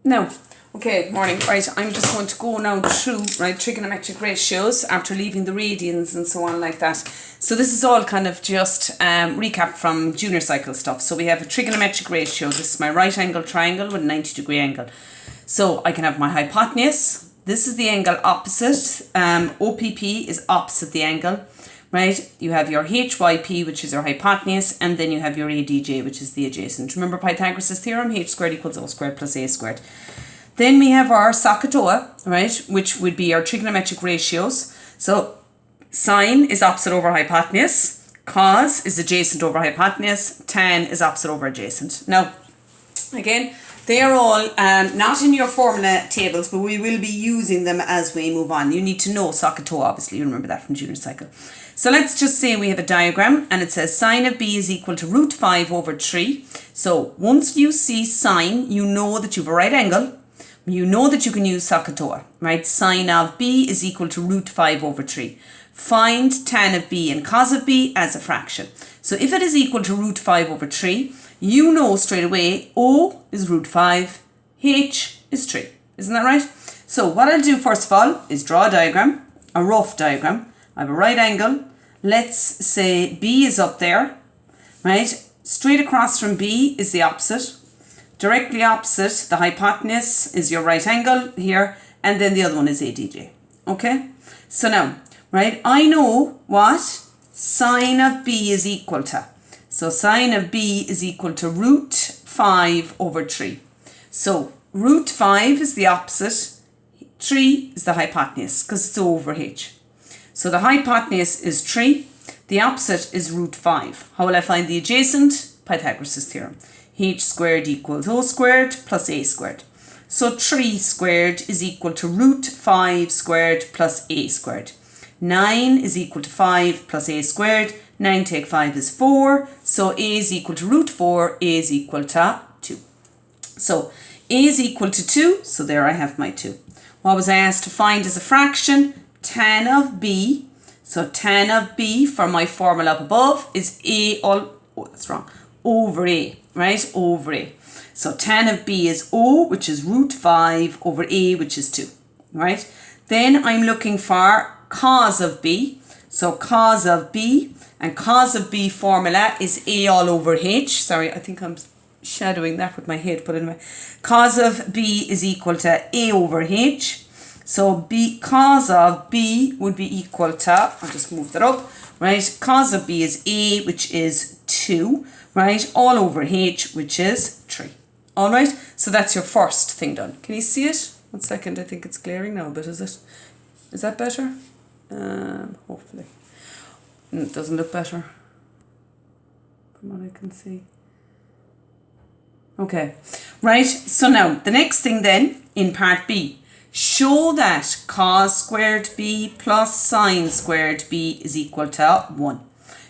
Now, okay, morning. Right, I'm just going to go now through, right, trigonometric ratios after leaving the radians and so on like that. So this is all kind of just recap from junior cycle stuff. So we have a trigonometric ratio. This is my right angle triangle with a 90-degree angle. So I can have my hypotenuse. This is the angle opposite. OPP is opposite the angle. Right, you have your HYP, which is your hypotenuse, and then you have your ADJ, which is the adjacent. Remember Pythagoras' theorem, h squared equals o squared plus a squared. Then we have our SOHCAHTOA, right, which would be our trigonometric ratios. So sine is opposite over hypotenuse, cos is adjacent over hypotenuse, tan is opposite over adjacent. Now, again, they are all not in your formula tables, but we will be using them as we move on. You need to know SOHCAHTOA, obviously, you remember that from junior cycle. So let's just say we have a diagram and it says sine of b is equal to root 5 over 3. So once you see sine, you know that you have a right angle. You know that you can use SOHCAHTOA, right? Sine of b is equal to root 5 over 3. Find tan of b and cos of b as a fraction. So if it is equal to root 5 over 3, you know straight away O is root 5, H is 3. Isn't that right? So what I'll do first of all is draw a diagram, a rough diagram. I have a right angle. Let's say B is up there, right? Straight across from B is the opposite. Directly opposite, the hypotenuse is your right angle here, and then the other one is ADJ. Okay? So now, right, I know what sine of B is equal to. So sine of B is equal to root 5 over 3. So root 5 is the opposite, 3 is the hypotenuse because it's over H. So the hypotenuse is 3, the opposite is root 5. How will I find the adjacent? Pythagoras' theorem. H squared equals O squared plus A squared. So 3 squared is equal to root 5 squared plus A squared. 9 is equal to 5 plus A squared. 9 take 5 is 4. So A is equal to root 4. A is equal to 2. So A is equal to 2. So there I have my 2. What was I asked to find as a fraction? Tan of B. So tan of B for my formula up above is A over A, right? Over A. So tan of B is O, which is root 5 over A, which is 2, right? Then I'm looking for cos of B. So cos of B, and cos of B formula is A all over H. Sorry, I think I'm shadowing that with my head, but anyway. Cos of B is equal to A over H. So cos of B would be equal to, I'll just move that up, right? Cos of B is A, which is 2, right? All over H, which is 3. All right, so that's your first thing done. Can you see it? 1 second, I think it's glaring now, but is it? Is that better? Hopefully. It doesn't look better from what I can see. Okay, right, so now the next thing then in part B, show that cos squared B plus sine squared B is equal to 1.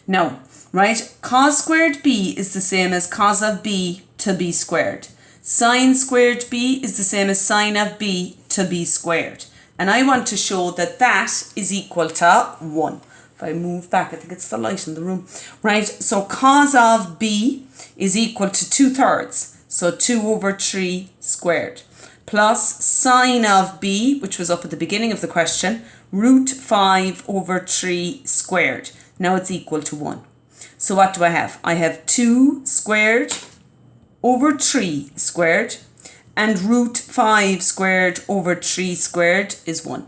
Now, right, cos squared B is the same as cos of B to B squared. Sine squared B is the same as sine of B to B squared. And I want to show that that is equal to 1. If I move back, I think it's the light in the room. Right, so cos of B is equal to 2/3. So 2 over 3 squared. Plus sine of B, which was up at the beginning of the question, root 5 over 3 squared. Now it's equal to 1. So what do I have? I have 2 squared over 3 squared, and root 5 squared over 3 squared is 1.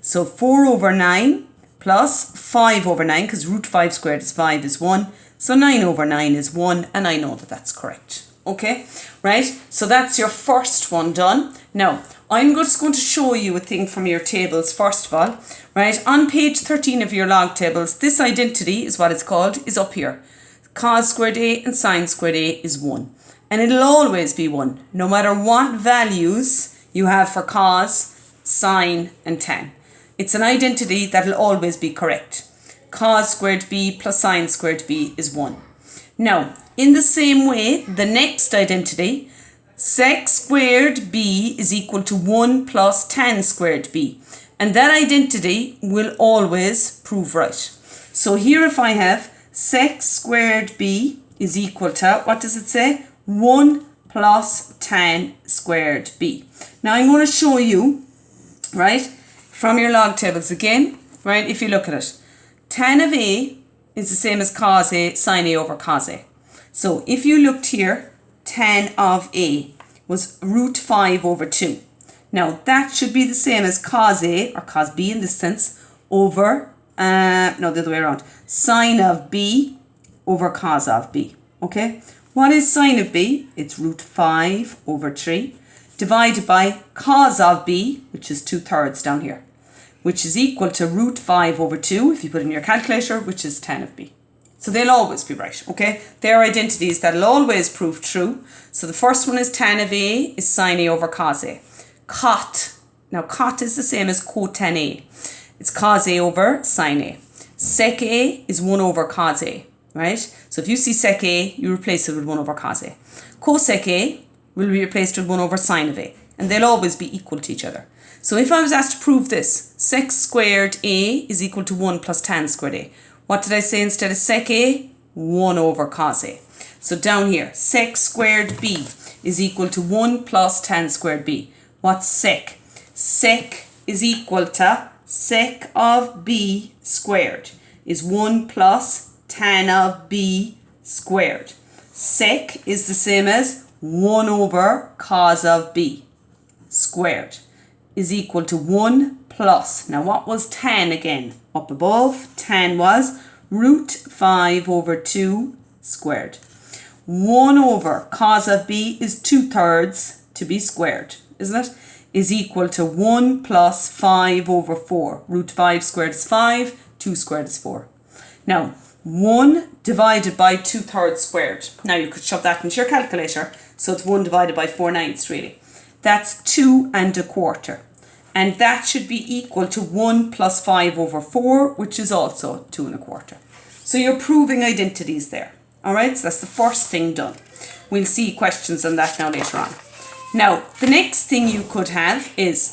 So 4 over 9 plus 5 over 9, because root 5 squared is 5, is 1. So 9 over 9 is 1, and I know that that's correct. Okay, right? So that's your first one done. Now, I'm just going to show you a thing from your tables first of all. Right, on page 13 of your log tables, this identity is what it's called, is up here. Cos squared A and sine squared A is 1. And it'll always be 1, no matter what values you have for cos, sine, and tan. It's an identity that'll always be correct. Cos squared B plus sine squared B is 1. Now, in the same way, the next identity, sec squared B is equal to 1 plus tan squared B. And that identity will always prove right. So here if I have sec squared B is equal to, what does it say? 1 plus tan squared b. Now I'm going to show you, right, from your log tables again, right, if you look at it, tan of a is the same as cos a sine a over cos a. So if you looked here, tan of a was root 5 over 2. Now that should be the same as cos a, or cos b in this sense, over, no, the other way around, sine of b over cos of b, okay? What is sine of b? It's root 5 over 3 divided by cos of b, which is 2/3 down here, which is equal to root 5 over 2 if you put in your calculator, which is tan of b. So they'll always be right, okay? They're identities that'll always prove true. So the first one is tan of a is sine a over cos a. Cot, now cot is the same as cotan a. It's cos a over sine a. Sec a is 1 over cos a. Right? So if you see sec a, you replace it with 1 over cos a. Cosec a will be replaced with 1 over sine of a. And they'll always be equal to each other. So if I was asked to prove this, sec squared a is equal to 1 plus tan squared a. What did I say instead of sec a? 1 over cos a. So down here, sec squared b is equal to 1 plus tan squared b. What's sec? Sec is equal to sec of b squared is 1 plus tan of b squared. Sec is the same as 1 over cos of b squared is equal to 1 plus. Now what was tan again? Up above, tan was root 5 over 2 squared. 1 over cos of b is 2/3 to be squared, isn't it? Is equal to 1 plus 5 over 4. Root 5 squared is 5, 2 squared is 4. Now, 1 divided by 2/3 squared. Now you could shove that into your calculator. So it's 1 divided by 4/9 really. That's 2 1/4. And that should be equal to 1 plus 5 over 4, which is also 2 1/4. So you're proving identities there. All right, so that's the first thing done. We'll see questions on that now later on. Now, the next thing you could have is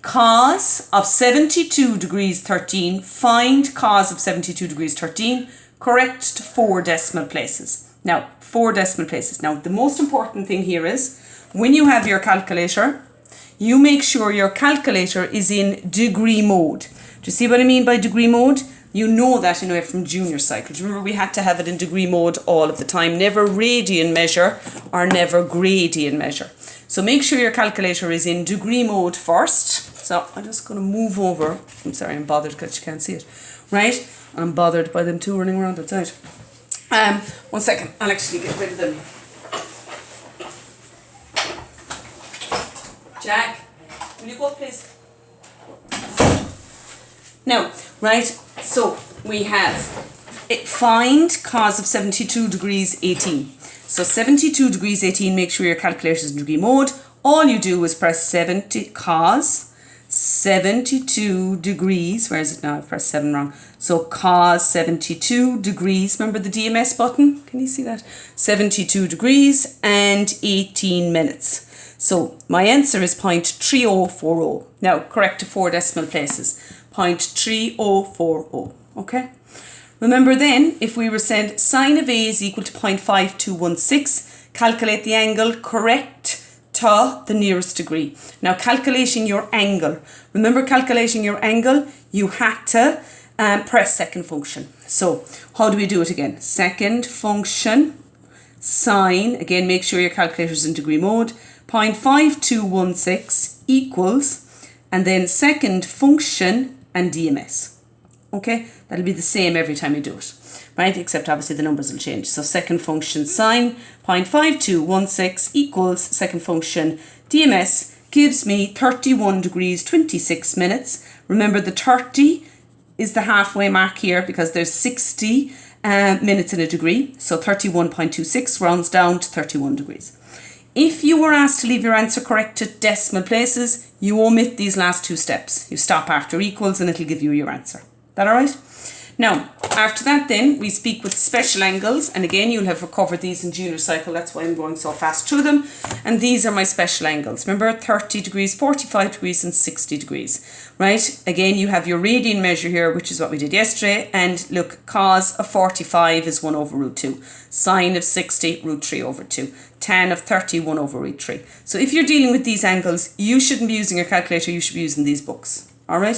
cos of 72 degrees 13. Find cos of 72 degrees 13. Correct to 4 decimal places. Now, 4 decimal places. Now, the most important thing here is when you have your calculator, you make sure your calculator is in degree mode. Do you see what I mean by degree mode? You know that anyway from junior cycles. Remember, we had to have it in degree mode all of the time. Never radian measure or never gradian measure. So make sure your calculator is in degree mode first. So I'm just going to move over. I'm sorry, I'm bothered because you can't see it. Right? I'm bothered by them two running around outside. 1 second. I'll actually get rid of them. Jack, will you go up, please? Now, right, so we have find cos of 72 degrees 18. So 72 degrees 18, make sure your calculator is in degree mode. All you do is press 70 cos 72 degrees. Where is it now? I've pressed 7 wrong. So cos 72 degrees. Remember the DMS button? Can you see that? 72 degrees and 18 minutes. So my answer is 0.3040. Now correct to 4 decimal places. 0.3040. Okay? Remember then, if we were said sine of A is equal to 0.5216, calculate the angle correct to the nearest degree. Now calculating your angle. Remember calculating your angle, you had to press second function. So how do we do it again? Second function, sine, again make sure your calculator is in degree mode, 0.5216 equals, and then second function and DMS. Okay, that'll be the same every time you do it, right? Except obviously the numbers will change. So second function sine 0.5216 equals second function DMS gives me 31 degrees 26 minutes. Remember the 30 is the halfway mark here because there's 60 minutes in a degree. So 31.26 rounds down to 31 degrees. If you were asked to leave your answer correct to decimal places, you omit these last two steps. You stop after equals and it'll give you your answer. That all right? Now, after that then, we speak with special angles. And again, you'll have recovered these in junior cycle. That's why I'm going so fast through them. And these are my special angles. Remember, 30 degrees, 45 degrees, and 60 degrees. Right? Again, you have your radian measure here, which is what we did yesterday. And look, cos of 45 is 1 over root 2. Sine of 60, root 3 over 2. Tan of 30, 1 over root 3. So if you're dealing with these angles, you shouldn't be using your calculator. You should be using these books. All right?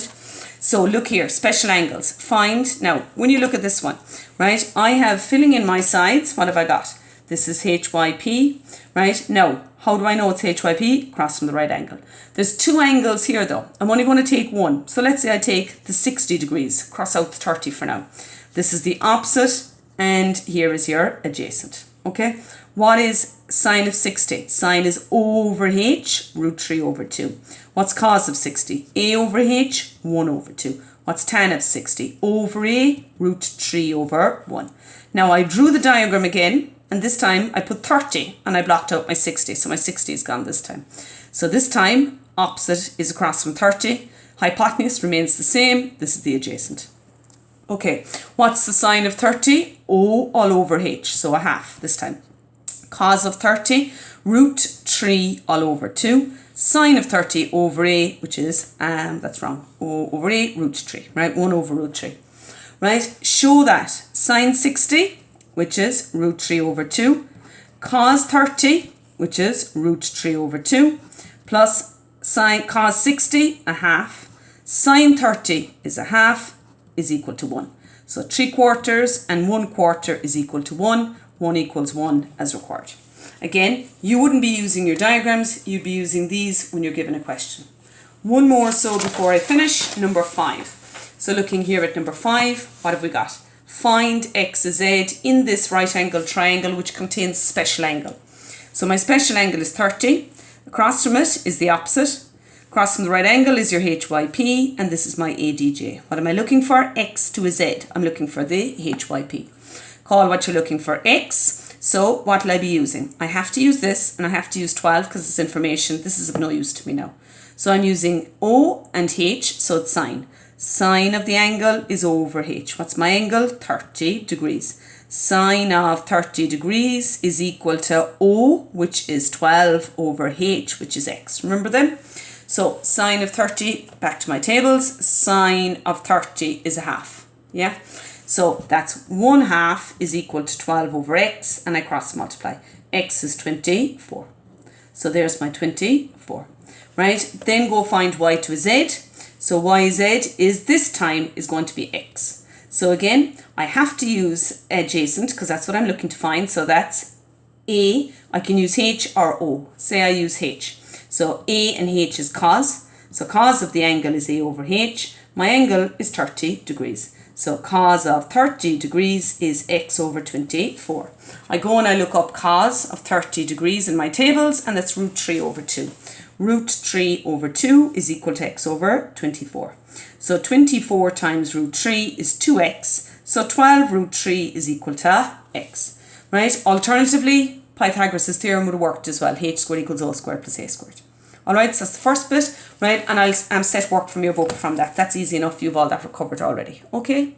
So look here, special angles. Find, now, when you look at this one, right, I have filling in my sides. What have I got? This is HYP, right? Now, how do I know it's HYP? Across from the right angle. There's two angles here though. I'm only going to take one. So let's say I take the 60 degrees. Cross out the 30 for now. This is the opposite and here is your adjacent. Okay? What is sine of 60? Sine is over H, root 3 over 2. What's cos of 60? A over H, 1 over 2. What's tan of 60? Over A, root 3 over 1. Now I drew the diagram again, and this time I put 30 and I blocked out my 60. So my 60 is gone this time. So this time, opposite is across from 30. Hypotenuse remains the same. This is the adjacent. Okay, what's the sine of 30? O all over H, so a half this time. Cos of 30, root 3 all over 2. Sine of 30 over A, which is, that's wrong, O over A, root 3, right? 1 over root 3, right? Show that sine 60, which is root 3 over 2, cos 30, which is root 3 over 2, plus sine cos 60, a half, sine 30 is a half, is equal to 1. So 3/4 and 1/4 is equal to 1. 1 equals 1 as required. Again, you wouldn't be using your diagrams, you'd be using these when you're given a question. One more so before I finish, number 5. So looking here at number 5, what have we got? Find x, z in this right angle triangle which contains special angle. So my special angle is 30. Across from it is the opposite. Across from the right angle is your HYP and this is my ADJ. What am I looking for? X to a Z. I'm looking for the HYP. Call what you're looking for x. So what will I be using? I have to use this and I have to use 12 because it's information. This is of no use to me now. So I'm using O and H, so it's sine. Sine of the angle is over H. What's my angle? 30 degrees. Sine of 30 degrees is equal to O, which is 12 over H, which is x. Remember them? So sine of 30, back to my tables, sine of 30 is a half. Yeah? So that's 1/2 is equal to 12 over x, and I cross multiply. X is 24. So there's my 24. Right? Then go find y to a z. So yz is this time is going to be x. So again, I have to use adjacent because that's what I'm looking to find. So that's A. I can use H or O. Say I use H. So A and H is cos. So cos of the angle is A over H. My angle is 30 degrees. So cos of 30 degrees is x over 24. I go and I look up cos of 30 degrees in my tables and that's root 3 over 2. Root 3 over 2 is equal to x over 24. So 24 times root 3 is 2x. So 12 root 3 is equal to x. Right? Alternatively, Pythagoras' theorem would have worked as well. H squared equals O squared plus A squared. Alright, so that's the first bit, right? And I'll set work from your book from that. That's easy enough. You've all that recovered already. Okay?